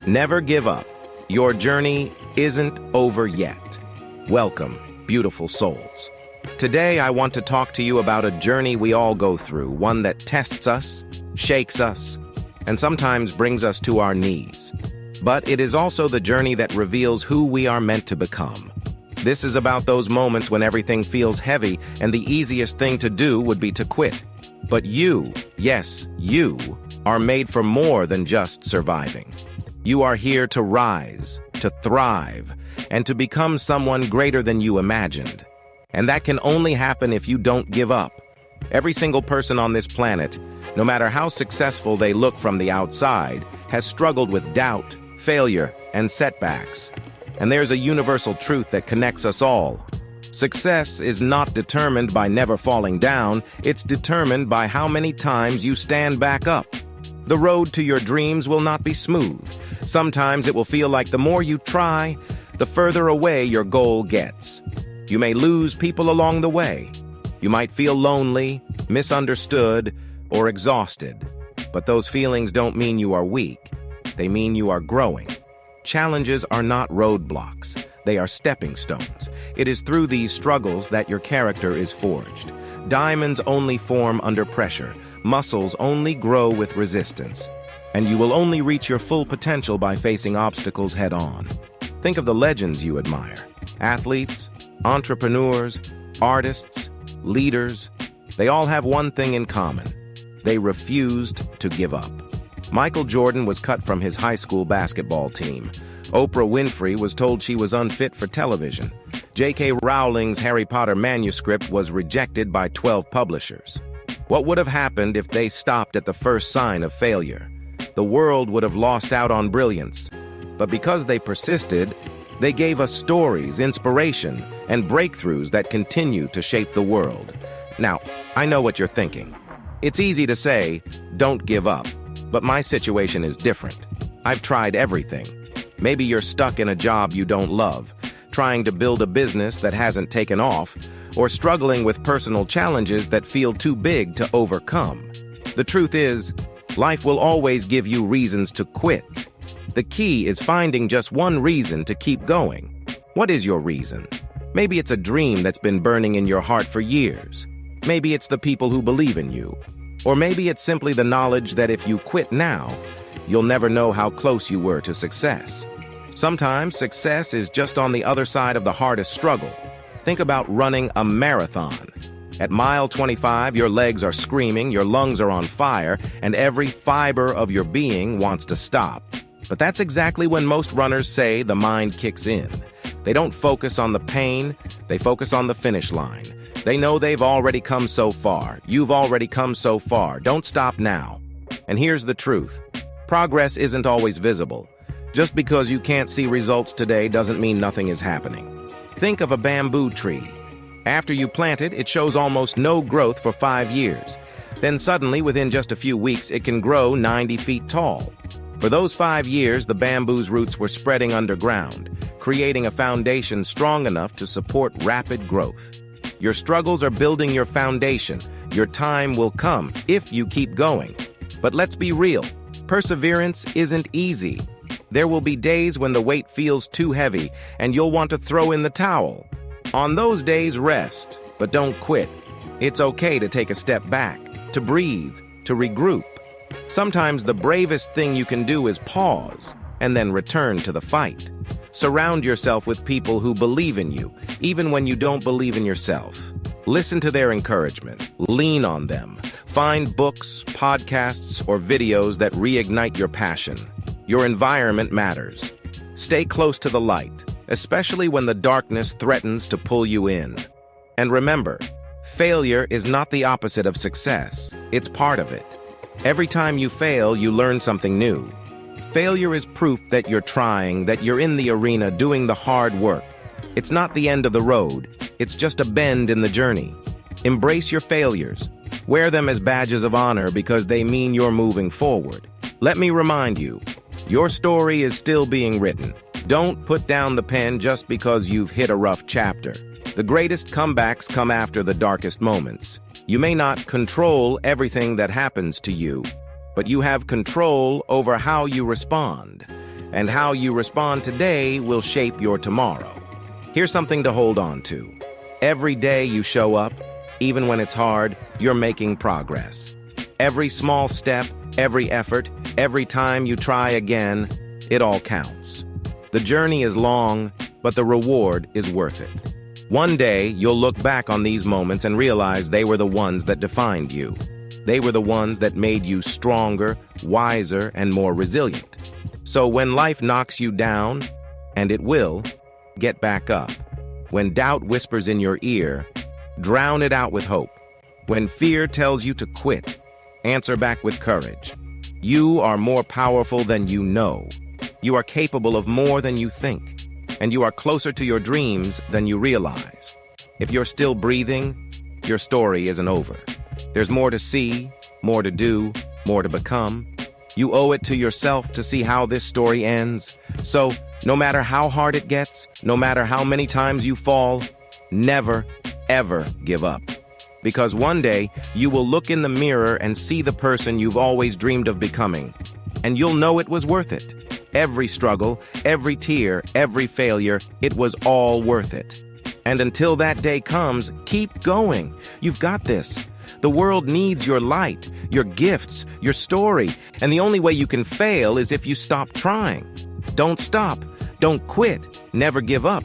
Never give up. Your journey isn't over yet. Welcome, beautiful souls. Today, I want to talk to you about a journey we all go through, one that tests us, shakes us, and sometimes brings us to our knees. But it is also the journey that reveals who we are meant to become. This is about those moments when everything feels heavy and the easiest thing to do would be to quit. But you, yes, you, are made for more than just surviving. You are here to rise, to thrive, and to become someone greater than you imagined. And that can only happen if you don't give up. Every single person on this planet, no matter how successful they look from the outside, has struggled with doubt, failure, and setbacks. And there's a universal truth that connects us all. Success is not determined by never falling down, it's determined by how many times you stand back up. The road to your dreams will not be smooth. Sometimes it will feel like the more you try, the further away your goal gets. You may lose people along the way. You might feel lonely, misunderstood, or exhausted. But those feelings don't mean you are weak. They mean you are growing. Challenges are not roadblocks. They are stepping stones. It is through these struggles that your character is forged. Diamonds only form under pressure. Muscles only grow with resistance. And you will only reach your full potential by facing obstacles head-on. Think of the legends you admire. Athletes, entrepreneurs, artists, leaders. They all have one thing in common. They refused to give up. Michael Jordan was cut from his high school basketball team. Oprah Winfrey was told she was unfit for television. J.K. Rowling's Harry Potter manuscript was rejected by 12 publishers. What would have happened if they stopped at the first sign of failure? The world would have lost out on brilliance. But because they persisted, they gave us stories, inspiration, and breakthroughs that continue to shape the world. Now, I know what you're thinking. It's easy to say, don't give up. But my situation is different. I've tried everything. Maybe you're stuck in a job you don't love, trying to build a business that hasn't taken off, or struggling with personal challenges that feel too big to overcome. The truth is, life will always give you reasons to quit. The key is finding just one reason to keep going. What is your reason? Maybe it's a dream that's been burning in your heart for years. Maybe it's the people who believe in you. Or maybe it's simply the knowledge that if you quit now, you'll never know how close you were to success. Sometimes success is just on the other side of the hardest struggle. Think about running a marathon. At mile 25, your legs are screaming, your lungs are on fire, and every fiber of your being wants to stop. But that's exactly when most runners say the mind kicks in. They don't focus on the pain, they focus on the finish line. They know they've already come so far. You've already come so far. Don't stop now. And here's the truth. Progress isn't always visible. Just because you can't see results today doesn't mean nothing is happening. Think of a bamboo tree. After you plant it, it shows almost no growth for 5 years. Then suddenly, within just a few weeks, it can grow 90 feet tall. For those 5 years, the bamboo's roots were spreading underground, creating a foundation strong enough to support rapid growth. Your struggles are building your foundation. Your time will come if you keep going. But let's be real. Perseverance isn't easy. There will be days when the weight feels too heavy and you'll want to throw in the towel. On those days, rest, but don't quit. It's okay to take a step back, to breathe, to regroup. Sometimes the bravest thing you can do is pause and then return to the fight. Surround yourself with people who believe in you, even when you don't believe in yourself. Listen to their encouragement. Lean on them. Find books, podcasts, or videos that reignite your passion. Your environment matters. Stay close to the light, especially when the darkness threatens to pull you in. And remember, failure is not the opposite of success. It's part of it. Every time you fail, you learn something new. Failure is proof that you're trying, that you're in the arena doing the hard work. It's not the end of the road. It's just a bend in the journey. Embrace your failures. Wear them as badges of honor because they mean you're moving forward. Let me remind you, your story is still being written. Don't put down the pen just because you've hit a rough chapter. The greatest comebacks come after the darkest moments. You may not control everything that happens to you, but you have control over how you respond. And how you respond today will shape your tomorrow. Here's something to hold on to. Every day you show up, even when it's hard, you're making progress. Every small step, every effort, every time you try again, it all counts. The journey is long, but the reward is worth it. One day, you'll look back on these moments and realize they were the ones that defined you. They were the ones that made you stronger, wiser, and more resilient. So when life knocks you down, and it will, get back up. When doubt whispers in your ear, drown it out with hope. When fear tells you to quit, answer back with courage. You are more powerful than you know. You are capable of more than you think. And you are closer to your dreams than you realize. If you're still breathing, your story isn't over. There's more to see, more to do, more to become. You owe it to yourself to see how this story ends. So, no matter how hard it gets, no matter how many times you fall, never, ever give up. Because one day, you will look in the mirror and see the person you've always dreamed of becoming. And you'll know it was worth it. Every struggle, every tear, every failure, it was all worth it. And until that day comes, keep going. You've got this. The world needs your light, your gifts, your story, and the only way you can fail is if you stop trying. Don't stop. Don't quit. Never give up.